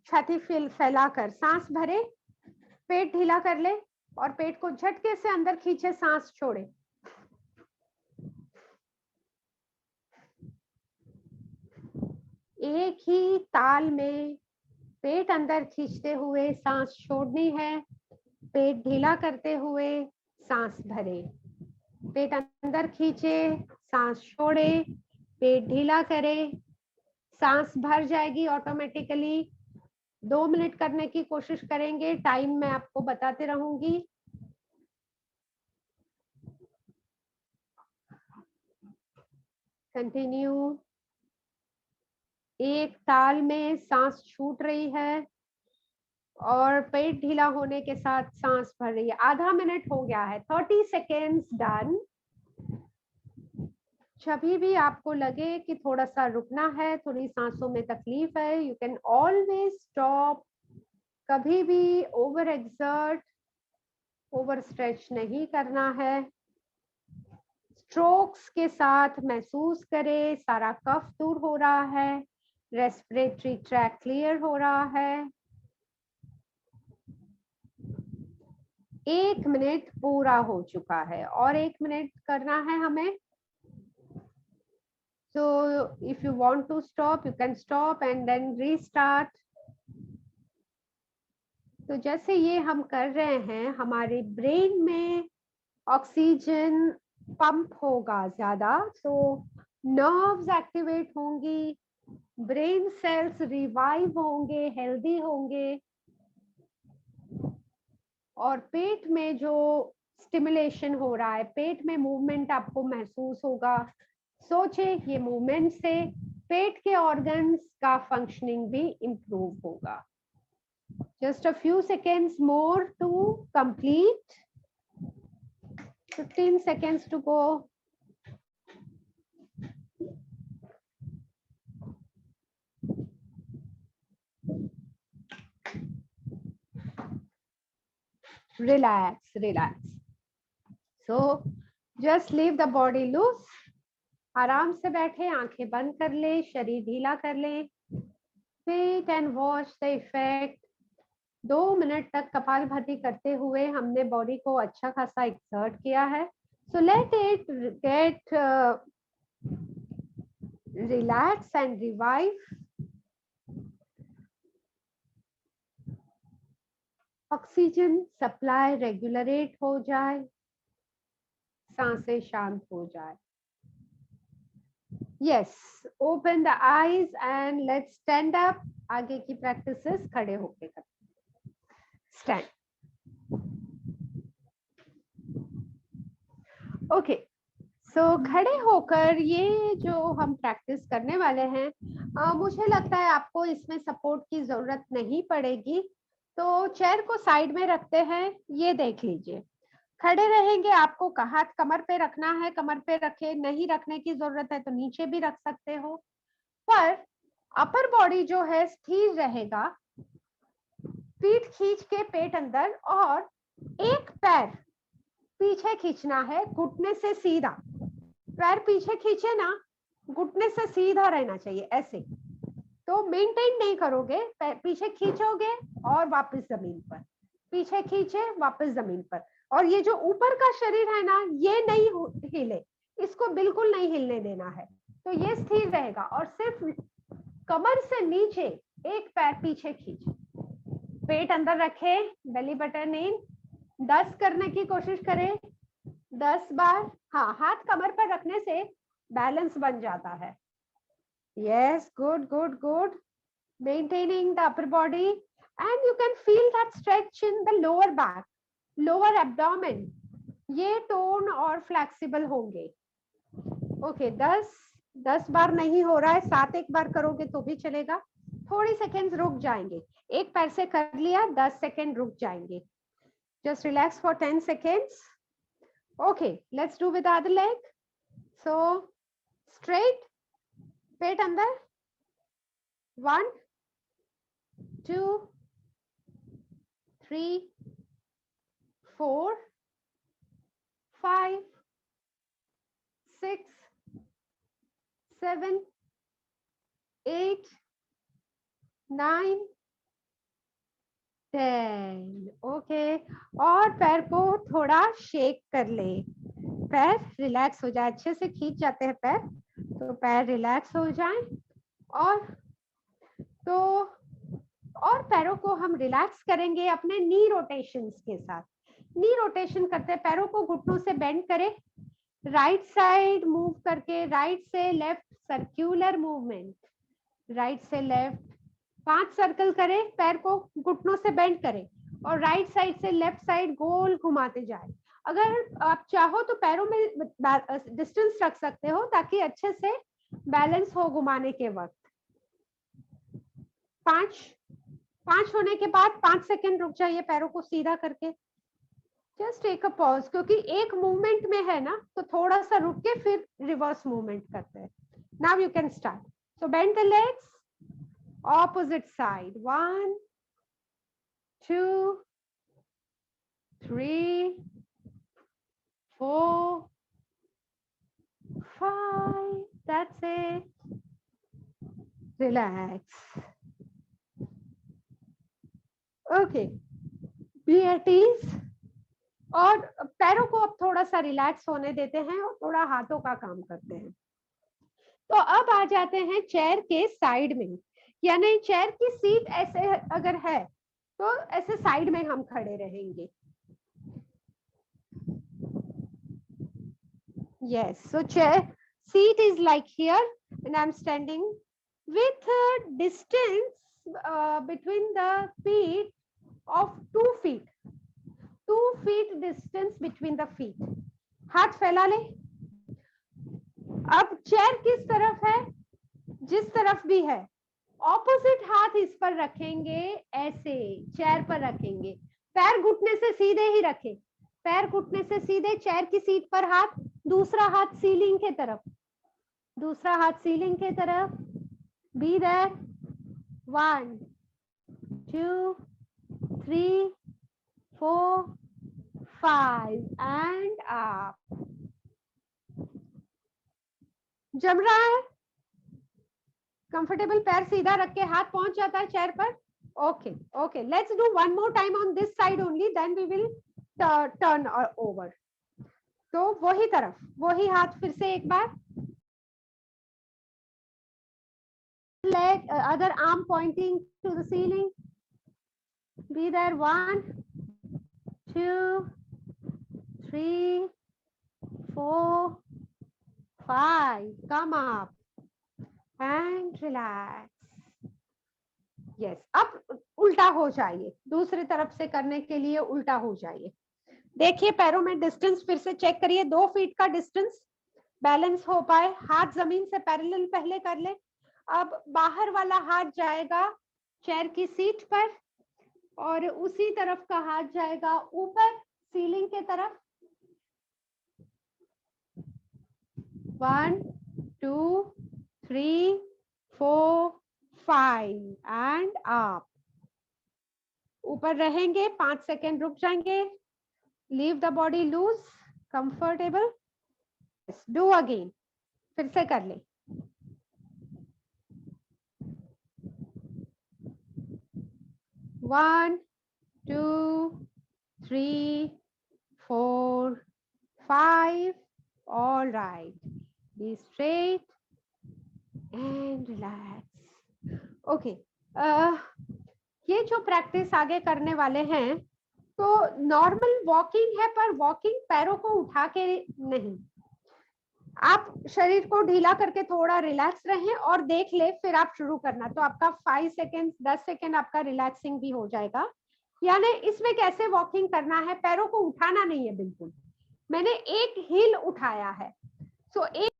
[SPEAKER 1] छाती फैलाकर सांस भरे, पेट ढीला कर ले और पेट को झटके से अंदर खींचे, सांस छोड़े. एक ही ताल में पेट अंदर खींचते हुए सांस छोड़नी है, पेट ढीला करते हुए सांस भरे. पेट अंदर खींचे, सांस छोड़े, पेट ढीला करे, सांस भर जाएगी ऑटोमेटिकली. 2 मिनट करने की कोशिश करेंगे. टाइम मैं आपको बताते रहूंगी. कंटिन्यू. एक ताल में सांस छूट रही है और पेट ढीला होने के साथ सांस भर रही है. आधा मिनट हो गया है. 30 सेकेंड्स डन. जब भी आपको लगे कि थोड़ा सा रुकना है, थोड़ी सांसों में तकलीफ है, यू कैन ऑलवेज स्टॉप. कभी भी ओवर एक्सर्ट, ओवर स्ट्रेच नहीं करना है. स्ट्रोक्स के साथ महसूस करें सारा कफ दूर हो रहा है, रेस्पिरेटरी ट्रैक क्लियर हो रहा है. 1 मिनट पूरा हो चुका है और 1 मिनट करना है हमें. So if you want to stop, you can stop and then restart. तो जैसे ये हम कर रहे हैं, हमारे ब्रेन में ऑक्सीजन पंप होगा ज्यादा, तो नर्व्स एक्टिवेट होंगी, ब्रेन सेल्स रिवाइव होंगे, हेल्दी होंगे, और पेट में जो स्टिमुलेशन हो रहा है, पेट में मूवमेंट आपको महसूस होगा. सोचे ये मूवमेंट से पेट के ऑर्गन्स का फंक्शनिंग भी इंप्रूव होगा. Just a few seconds more to complete. 15 seconds to go. Relax, relax. So just leave the body loose. आराम से बैठे, आंखें बंद कर ले, शरीर ढीला कर ले. Wait and watch the effect. 2 minute तक कपालभाति करते हुए हमने बॉडी को अच्छा खासा एक्सर्ट किया है. So let it get relax and revive. Oxygen supply regulate हो जाए, सांसें शांत हो जाए. Yes, open the eyes and let's stand up. आगे की प्रैक्टिसेस खड़े होके करते. Stand. Okay. So खड़े होकर ये जो हम प्रैक्टिस करने वाले हैं, मुझे लगता है आपको इसमें सपोर्ट की जरूरत नहीं पड़ेगी. तो चेयर को साइड में रखते हैं. ये देख लीजिए, खड़े रहेंगे. आपको हाथ कमर पे रखना है, कमर पे रखे. नहीं रखने की जरूरत है तो नीचे भी रख सकते हो, पर अपर बॉडी जो है स्थिर रहेगा. पीठ खींच के पेट अंदर, और एक पैर पीछे खींचना है, घुटने से सीधा. पैर पीछे खींचे ना, घुटने से सीधा रहना चाहिए ऐसे. तो मेंटेन नहीं करोगे, पीछे खींचोगे और वापस जमीन पर, पीछे खींचे वापस जमीन पर. और ये जो ऊपर का शरीर है ना, ये नहीं हिले, इसको बिल्कुल नहीं हिलने देना है. तो ये स्थिर रहेगा और सिर्फ कमर से नीचे एक पैर पीछे खींचे, पेट अंदर रखे, बेली बटन इन. 10 करने की कोशिश करें, 10 बार. हाँ, हाथ कमर पर रखने से बैलेंस बन जाता है. Yes, good good good. maintaining the upper body, and you can feel that stretch in the lower back, lower abdomen. ये टोन और फ्लेक्सिबल होंगे. ओके, 10 बार नहीं हो रहा है, 7 एक बार करोगे तो भी चलेगा. थोड़ी सेकेंड्स रुक जाएंगे. एक पैर से कर लिया, 10 सेकेंड रुक जाएंगे. Just relax for 10 seconds. Okay, let's do with the other leg. So straight, पेट अंदर. 1, 2, 3, 4, 5, 6, 7, 8, 9, 10. ओके, और पैर को थोड़ा शेक कर ले. पैर रिलैक्स हो जाए. अच्छे से खींच जाते हैं पैर, तो पैर रिलैक्स हो जाए. और पैरों को हम रिलैक्स करेंगे अपने नी रोटेशंस के साथ. नी रोटेशन करते हैं, पैरों को घुटनों से बेंड करें, राइट साइड मूव करके, राइट से लेफ्ट सर्क्यूलर मूवमेंट, राइट से लेफ्ट 5 सर्कल करें. पैर को घुटनों से बेंड करें और राइट साइड से लेफ्ट साइड गोल घुमाते जाए. अगर आप चाहो तो पैरों में डिस्टेंस रख सकते हो ताकि अच्छे से बैलेंस हो घुमाने के वक्त. 5 होने के बाद 5 सेकेंड रुक जाइए पैरों को सीधा करके. जस्ट टेक अ पॉज, क्योंकि एक मूवमेंट में है ना, तो थोड़ा सा रुक के फिर रिवर्स मूवमेंट करते हैं. Now you can start. So bend the legs, opposite side. 1, 2, 3, 4, 5. That's it. Relax. Okay. Be at ease. और पैरों को अब थोड़ा सा रिलैक्स होने देते हैं और थोड़ा हाथों का काम करते हैं. तो अब आ जाते हैं चेयर के साइड में, यानी चेयर की सीट ऐसे अगर है तो ऐसे साइड में हम खड़े रहेंगे. Yes, so chair seat is like here and I'm standing with a distance between the feet of 2 feet. 2 feet distance between the feet. हाथ फैला ले. अब चेयर किस तरफ है? जिस तरफ भी है, ऑपोजिट हाथ इस पर रखेंगे, ऐसे चेयर पर रखेंगे. पैर घुटने से सीधे ही रखें. पैर घुटने से सीधे, चेयर की सीट पर हाथ, दूसरा हाथ सीलिंग के तरफ, दूसरा हाथ सीलिंग के तरफ. Be there. 1, 2, 3, 4, 5 and up. जम रहा है? कंफर्टेबल. पैर सीधा रख के हाथ पहुंच जाता है चेयर पर. Okay okay, let's do one more time on this side only, then we will turn over. तो वही तरफ, वही हाथ फिर से एक बार. leg, other arm pointing to the ceiling. Be there. 1, 2, 3, 4, 5. Come up and relax. Yes. अब उल्टा हो जाइए. दूसरी तरफ से करने के लिए उल्टा हो जाइए. देखिए पैरों में डिस्टेंस फिर से चेक करिए. 2 फीट का डिस्टेंस, बैलेंस हो पाए. हाथ जमीन से पैरेलल पहले कर ले. अब बाहर वाला हाथ जाएगा चेयर की सीट पर और उसी तरफ का हाथ जाएगा ऊपर सीलिंग के तरफ. 1, 2, 3, 4, 5 एंड अप. ऊपर रहेंगे. 5 सेकेंड रुक जाएंगे. Leave the body loose, comfortable. Do again. फिर से कर ले. One, 2, 3, 4, 5. All right. Be straight and relax. Okay. ये जो प्रैक्टिस आगे करने वाले हैं, तो नॉर्मल वॉकिंग है, पर वॉकिंग पैरों को उठा के नहीं. आप शरीर को ढीला करके थोड़ा रिलैक्स रहें और देख ले, फिर आप शुरू करना। तो आपका 5 सेकेंड 10 सेकेंड आपका रिलैक्सिंग भी हो जाएगा। यानी इसमें कैसे वॉकिंग करना है, पैरों को उठाना नहीं है बिल्कुल। मैंने एक हील उठाया है, सो एक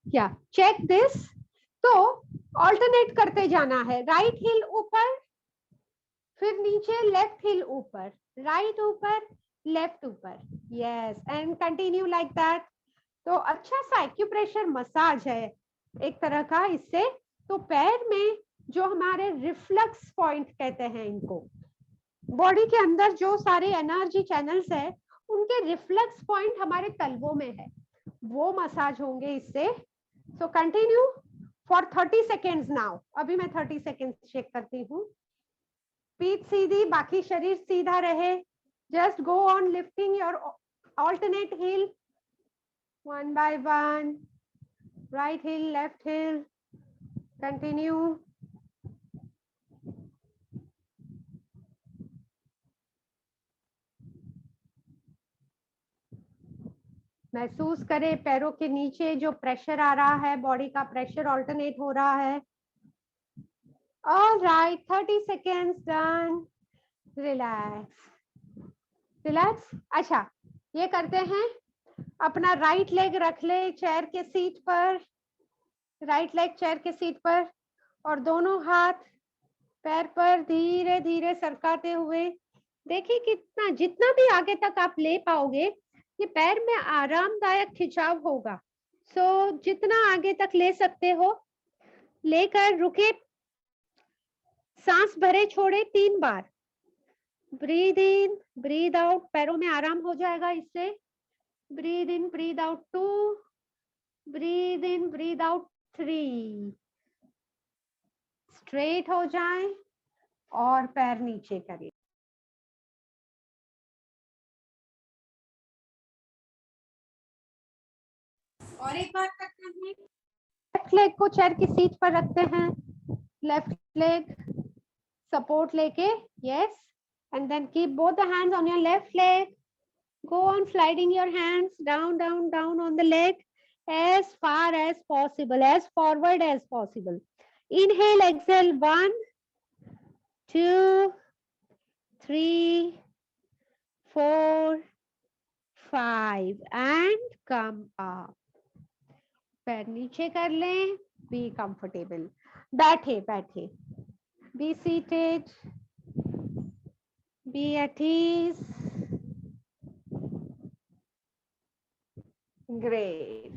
[SPEAKER 1] क्या चेक दिस। तो ऑल्टरनेट करते जाना है, राइट हील ऊपर, फिर नीचे लेफ्ट हील ऊपर, राइट ऊपर, लेफ्ट ऊपर, yes, and continue like that. तो अच्छा सा एक्यूप्रेशर मसाज है एक तरह का इससे। तो पैर में जो हमारे रिफ्लक्स पॉइंट कहते हैं इनको, बॉडी के अंदर जो सारे एनर्जी चैनल्स है उनके रिफ्लक्स पॉइंट हमारे तलवों में है, वो मसाज होंगे इससे। So continue for 30 seconds now. अभी मैं 30 सेकेंड्स चेक करती हूँ। पीठ सीधी, बाकी शरीर सीधा रहे। Just go on lifting your alternate heel one by one, right heel, left heel, continue. महसूस करें पैरों के नीचे जो प्रेशर आ रहा है, बॉडी का प्रेशर ऑल्टरनेट हो रहा है। All right, 30 seconds done. Relax, relax. अच्छा, ये करते हैं, अपना राइट लेग रख ले चेयर के सीट पर, राइट लेग चेयर के सीट पर, और दोनों हाथ पैर पर धीरे धीरे सरकाते हुए। देखिए कितना, जितना भी आगे तक आप ले पाओगे, ये पैर में आरामदायक खिंचाव होगा। सो जितना आगे तक ले सकते हो लेकर रुके, सांस भरे छोड़े 3 बार। ब्रीद इन, ब्रीद आउट, पैरों में आराम हो जाएगा इससे। Breathe in, breathe out 2, breathe in, breathe out 3। Straight हो जाएं और पैर नीचे करिए। और एक बार करते हैं, लेफ्ट लेग को चेयर की सीट पर रखते हैं, लेफ्ट लेग सपोर्ट लेके, yes, and then keep both the hands on your left leg. Go on sliding your hands down, down, down on the leg as far as possible, as forward as possible. Inhale, exhale, 1, 2, 3, 4, 5 and come up. पैर नीचे कर लें, be comfortable. बैठे बैठे, be seated, be at ease. Great.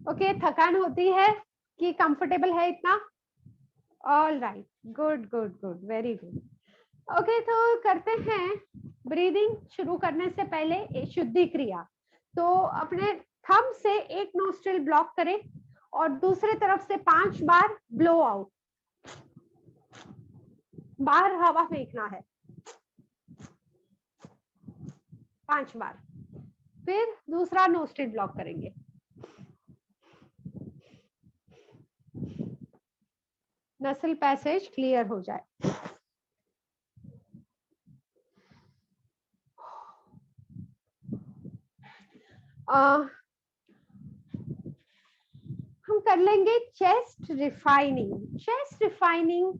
[SPEAKER 1] Okay, थकान होती है कि कंफर्टेबल है इतना? All right, good good good, very good. Okay, तो करते हैं ब्रीदिंग शुरू करने से पहले शुद्धि क्रिया। तो अपने थंब से एक नोस्ट्रिल ब्लॉक करें और दूसरे तरफ से 5 बार ब्लो आउट, बाहर हवा फेंकना है 5 बार। फिर दूसरा नोस्ट्रिल ब्लॉक करेंगे, नसल पैसेज क्लियर हो जाए। हम कर लेंगे चेस्ट रिफाइनिंग। चेस्ट रिफाइनिंग,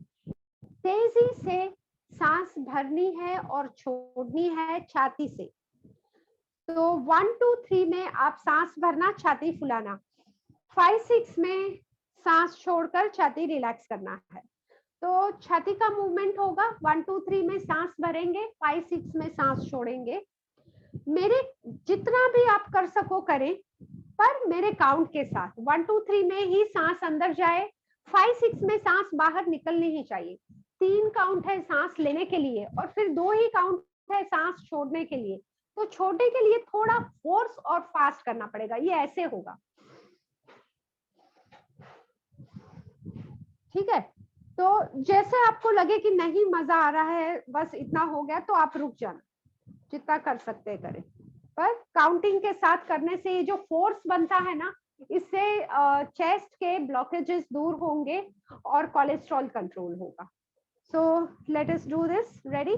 [SPEAKER 1] तेजी से सांस भरनी है और छोड़नी है छाती से। तो 1 2 3 में आप सांस भरना, छाती फुलाना। 5 6 में सांस छोड़कर छाती रिलैक्स करना है। तो छाती का मूवमेंट होगा, 1 2 3 में सांस भरेंगे, 5 6 में सांस छोड़ेंगे। मेरे जितना भी आप कर सको करें, पर मेरे काउंट के साथ। 1 2 3 में ही सांस अंदर जाए, 5 6 में सांस बाहर निकलनी ही चाहिए। 3 काउंट है सांस लेने के लिए और फिर 2 ही काउंट है सांस छोड़ने के लिए। तो छोड़ने के लिए थोड़ा फोर्स और फास्ट करना पड़ेगा, ये ऐसे होगा। ठीक है, तो जैसे आपको लगे कि नहीं मजा आ रहा है, बस इतना हो गया, तो आप रुक जाना, जितना कर सकते हैं करें। पर काउंटिंग के साथ करने से ये जो फोर्स बनता है ना, इससे चेस्ट के ब्लॉकेजेस दूर होंगे और कोलेस्ट्रॉल कंट्रोल होगा। So let us do this. Ready,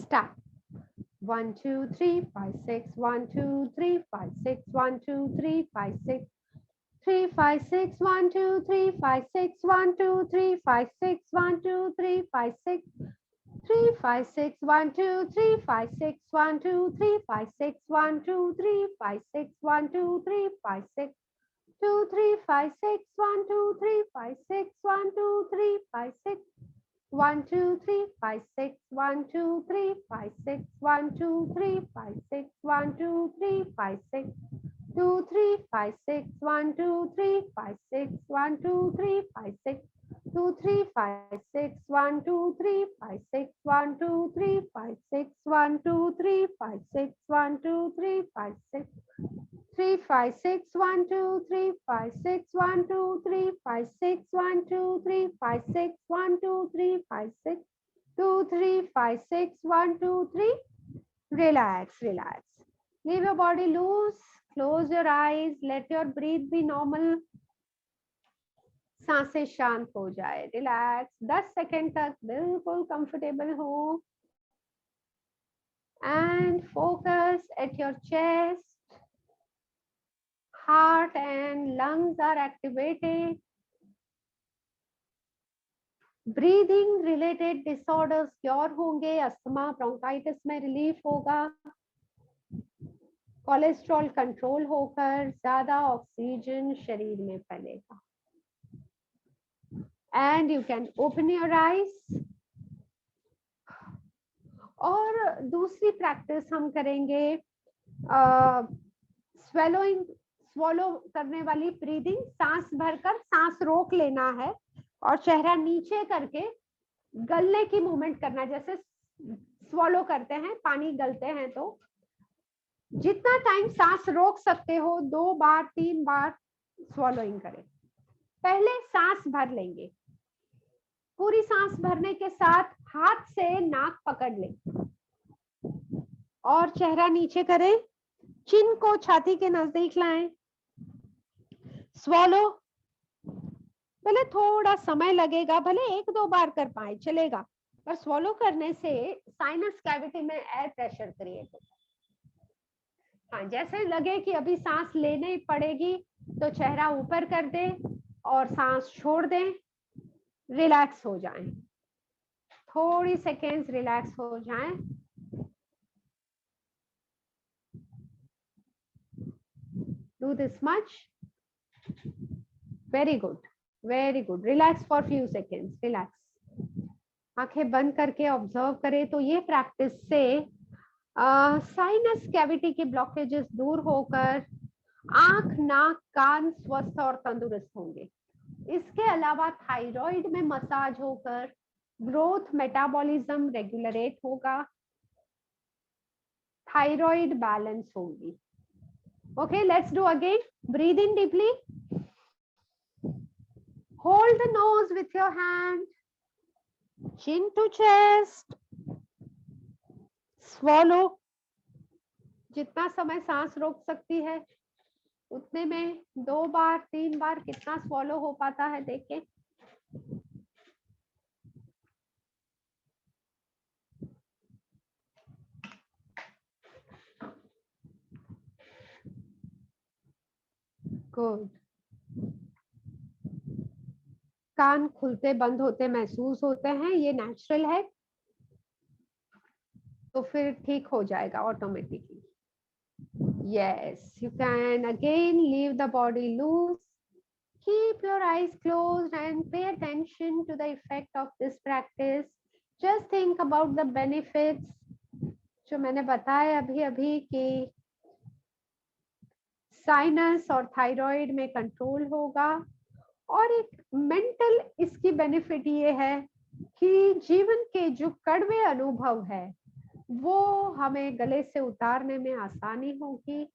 [SPEAKER 1] start. 1 2 3 5 6 1 2 3 5 6 1 2 3 5 6 3 5 6 1 2 3 5 6 1 2 3 5 6 1 2 3 5 6 3 5 6 1 2 3 5 6 1 2 3 5 6 1 2 3 5 6 1 2 3 5 6 2 3 5 6 1 2 3 5 6 1 2 3 5 6 1 2 3 5 6 1 2 3 5 6 1 2 3 5 6 1 2 3 5 6 2 3 5 6 1 2 3 5 6 1 2 3 5 6 2 3 5 6 1 2 3 5 6 1 2 3 5 6 1 2 3 5 6 1 2 3 5 6 3 5 6 1 2 3 5 6 1 2 3 5 6 1 2 3 5 6 1 2 3 5 6 2 3 5 6 1 2 3. Relax, relax. Leave your body loose. Close your eyes. Let your breathe be normal. सांसें शांत हो जाए. रिलैक्स. 10 सेकेंड तक बिल्कुल कंफर्टेबल हो. And focus at your chest. Heart and lungs are activated. Breathing related disorders cure होंगे. Asthma, bronchitis में relief होगा. कोलेस्ट्रॉल कंट्रोल होकर ज्यादा ऑक्सीजन शरीर में फैलेगा. And you can open your eyes. और दूसरी प्रैक्टिस हम करेंगे स्वॉलो करने वाली ब्रीदिंग. सांस भरकर सांस रोक लेना है और चेहरा नीचे करके गलने की मूवमेंट करना. जैसे स्वॉलो करते हैं, पानी गलते हैं, तो जितना टाइम सांस रोक सकते हो 2 बार 3 बार स्वॉलोइंग करें. पहले सांस भर लेंगे. पूरी सांस भरने के साथ हाथ से नाक पकड़ लें और चेहरा नीचे करें. चिन को छाती के नजदीक लाएं. स्वॉलो. भले थोड़ा समय लगेगा, भले 1-2 बार कर पाए चलेगा, पर स्वॉलो करने से साइनस कैविटी में एयर प्रेशर क्रिएट होता है. हाँ, जैसे लगे कि अभी सांस लेने पड़ेगी तो चेहरा ऊपर कर दें और सांस छोड़ दें. रिलैक्स हो जाएं. थोड़ी सेकेंड्स रिलैक्स हो जाएं. Do this much. Very good. Very good. Relax for few seconds. Relax. आंखें बंद करके ऑब्जर्व करें. तो ये प्रैक्टिस से साइनस कैविटी के ब्लॉकेजेस दूर होकर आंख, नाक, कान स्वस्थ और तंदुरुस्त होंगे. इसके अलावा थायराइड में मसाज होकर ग्रोथ मेटाबॉलिज्म रेगुलरेट होगा. थायराइड बैलेंस होगी. Okay, let's do again. Breathe in deeply. Hold the nose with your hand. Chin to chest. Swallow. जितना समय सांस रोक सकती है उतने में 2 बार 3 बार कितना स्वॉलो हो पाता है देखें. गुड. कान खुलते बंद होते महसूस होते हैं, ये नेचुरल है, तो फिर ठीक हो जाएगा automatically. Yes, you can again leave the body loose. Keep your eyes closed and pay attention to the effect of this practice. Just think about the benefits जो मैंने बताया अभी अभी कि साइनस और थायराइड में कंट्रोल होगा. और एक मेंटल इसकी बेनिफिट ये है कि जीवन के जो कड़वे अनुभव है वो हमें गले से उतारने में आसानी होगी.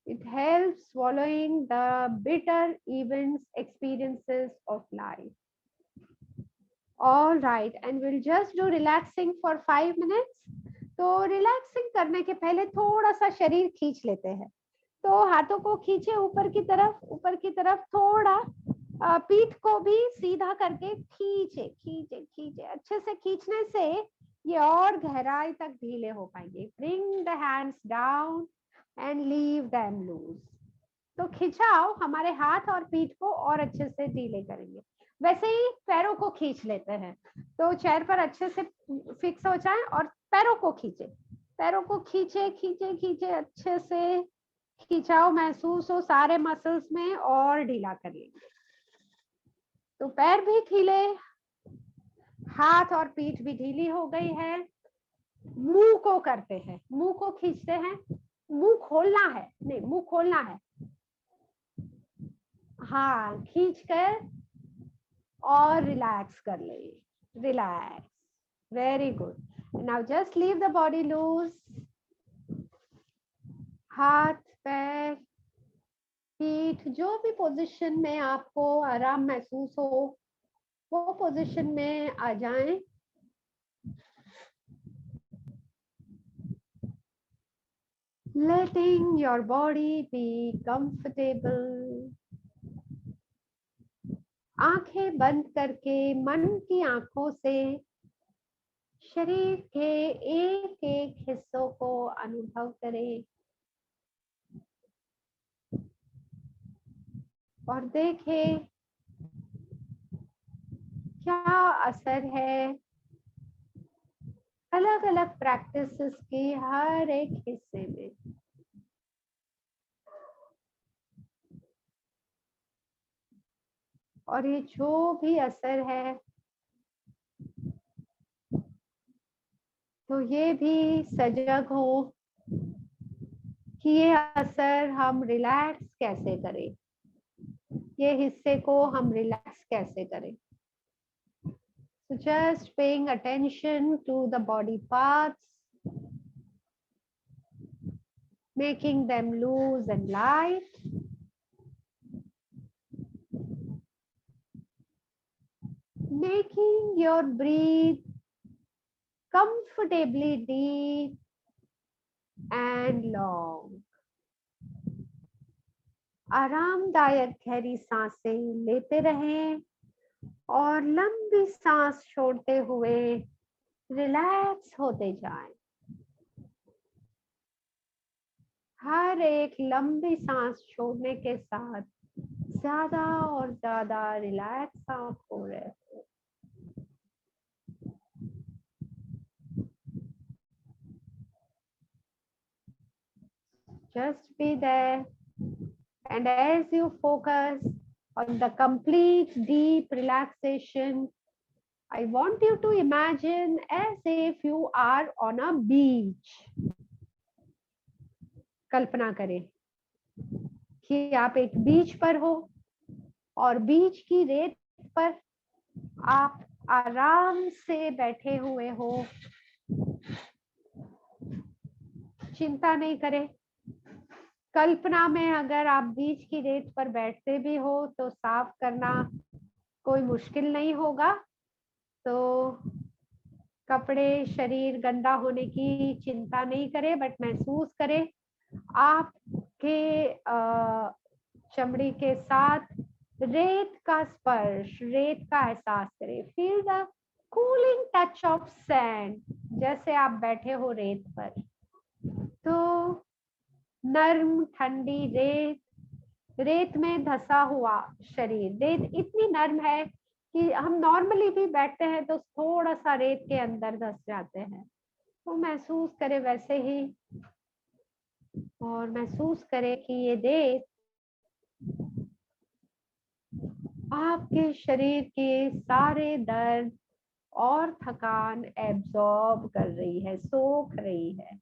[SPEAKER 1] It helps swallowing the bitter events, experiences of life. All right, and we'll just do relaxing for 5 minutes. तो रिलैक्सिंग करने के पहले थोड़ा सा शरीर खींच लेते हैं. तो हाथों को खींचे ऊपर की तरफ थोड़ा, पीठ को भी सीधा करके खींचे खींचे खींचे. अच्छे से खींचने से ये और गहराई तक ढीले हो पाएंगे. Bring the hands down and leave them loose. तो खिंचाव हमारे हाथ और पीठ को और अच्छे से ढीले करेंगे. वैसे ही पैरों को खींच लेते हैं. तो चेयर पर अच्छे से फिक्स हो जाए और पैरों को खींचे. पैरों को खींचे खींचे खींचे, अच्छे से खिंचाव महसूस हो सारे मसल्स में और ढीला कर लेंगे. तो पैर भी ढीले, हाथ और पीठ भी ढीली हो गई है. मुंह को करते हैं, मुंह को खींचते हैं. मुंह खोलना है, नहीं मुंह खोलना है. हाँ, खींच कर और रिलैक्स कर ले. Relax. Very good. Now just leave the body loose. हाथ, पैर, पीठ, जो भी पोजीशन में आपको आराम महसूस हो वो पोजीशन में आ जाएं. Letting your body be comfortable. आंखें बंद करके मन की आंखों से शरीर के एक एक हिस्सों को अनुभव करें और देखें क्या असर है अलग अलग प्रैक्टिसेस की हर एक हिस्से में. और ये जो भी असर है तो ये भी सजग हो कि ये असर हम रिलैक्स कैसे करें, ये हिस्से को हम रिलैक्स कैसे करें. So just paying attention to the body parts, making them loose and light. Making your breath comfortably deep and long. आरामदायक गहरी सांसें लेते रहें और लंबी सांस छोड़ते हुए रिलैक्स होते जाएं. हर एक लंबी सांस छोड़ने के साथ ज्यादा और ज्यादा रिलैक्स आप हो रहे हैं. Just be there, and as you focus on the complete deep relaxation, I want you to imagine as if you are on a beach. कल्पना करें कि आप एक बीच पर हो और बीच की रेत पर आप आराम से बैठे हुए हो. चिंता नहीं करें. कल्पना में अगर आप बीच की रेत पर बैठते भी हो तो साफ करना कोई मुश्किल नहीं होगा. तो कपड़े, शरीर गंदा होने की चिंता नहीं करें, बट महसूस करें आपके चमड़ी के साथ रेत का स्पर्श, रेत का एहसास करें. Feel the cooling touch of sand. जैसे आप बैठे हो रेत पर तो नर्म ठंडी रेत, रेत में धसा हुआ शरीर. रेत इतनी नर्म है कि हम नॉर्मली भी बैठते हैं तो थोड़ा सा रेत के अंदर धस जाते हैं. तो महसूस करें वैसे ही और महसूस करें कि ये रेत आपके शरीर के सारे दर्द और थकान एब्जॉर्ब कर रही है, सोख रही है.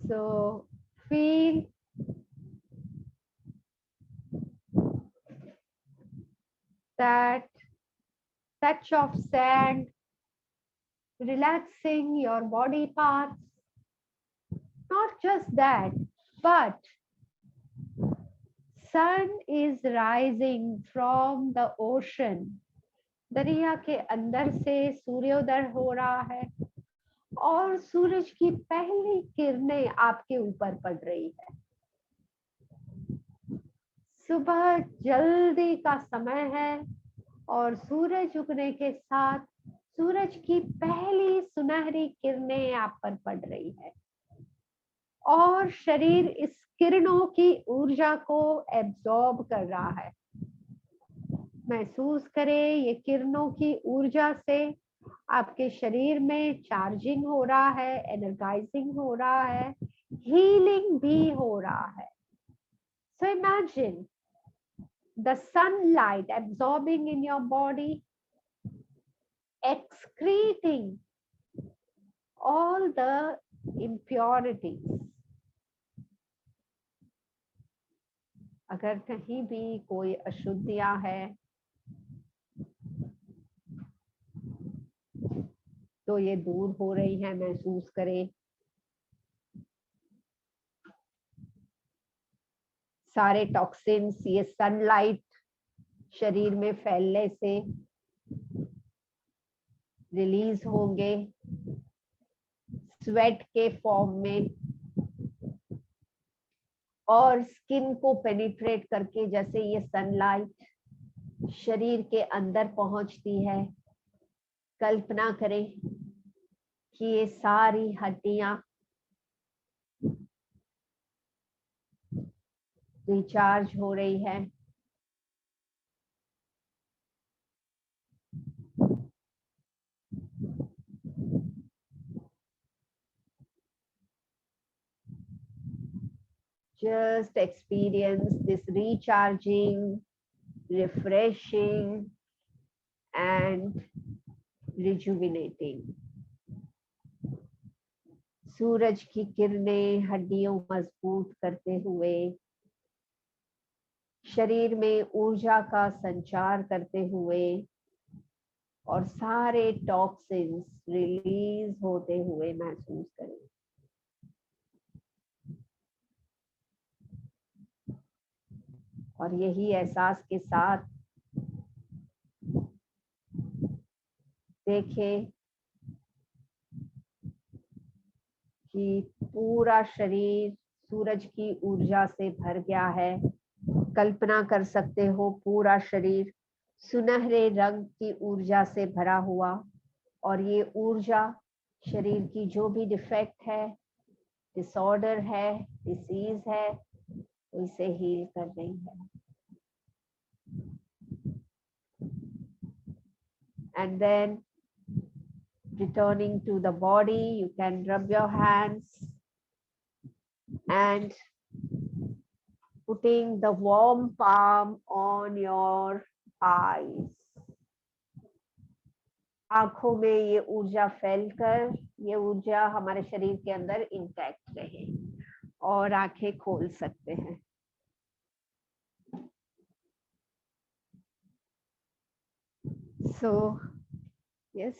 [SPEAKER 1] So feel that touch of sand relaxing your body parts. Not just that, but sun is rising from the ocean. दरिया के अंदर से सूर्योदय हो रहा है और सूरज की पहली किरणें आपके ऊपर पड़ रही है। सुबह जल्दी का समय है और सूरज उगने के साथ सूरज की पहली सुनहरी किरणें आप पर पड़ रही है और शरीर इस किरणों की ऊर्जा को एब्जॉर्ब कर रहा है। महसूस करें ये किरणों की ऊर्जा से आपके शरीर में चार्जिंग हो रहा है, एनर्जाइजिंग हो रहा है, हीलिंग भी हो रहा है। So imagine the sunlight absorbing in your body, excreting all the impurities. अगर कहीं भी कोई अशुद्धियां है तो ये दूर हो रही है, महसूस करें। सारे टॉक्सिन्स ये सनलाइट शरीर में फैलने से रिलीज होंगे स्वेट के फॉर्म में और स्किन को पेनिट्रेट करके जैसे ये सनलाइट शरीर के अंदर पहुंचती है। कल्पना करें कि ये सारी हड्डियां रिचार्ज हो रही है। Just experience this recharging, refreshing, and rejuvenating. सूरज की किरणें हड्डियों मजबूत करते हुए शरीर में ऊर्जा का संचार करते हुए और सारे टॉक्सिन्स रिलीज होते हुए महसूस करें। और यही एहसास के साथ देखें कि पूरा शरीर सूरज की ऊर्जा से भर गया है। कल्पना कर सकते हो पूरा शरीर सुनहरे रंग की ऊर्जा से भरा हुआ और ये ऊर्जा शरीर की जो भी डिफेक्ट है, डिसऑर्डर है, डिसीज है, इसे हील कर रही है। And then returning to the body, you can rub your hands and putting the warm palm on your eyes. आंखों में ये ऊर्जा फैलकर ये ऊर्जा हमारे शरीर के अंदर इंटैक्ट रहे और आंखें खोल सकते हैं। So yes,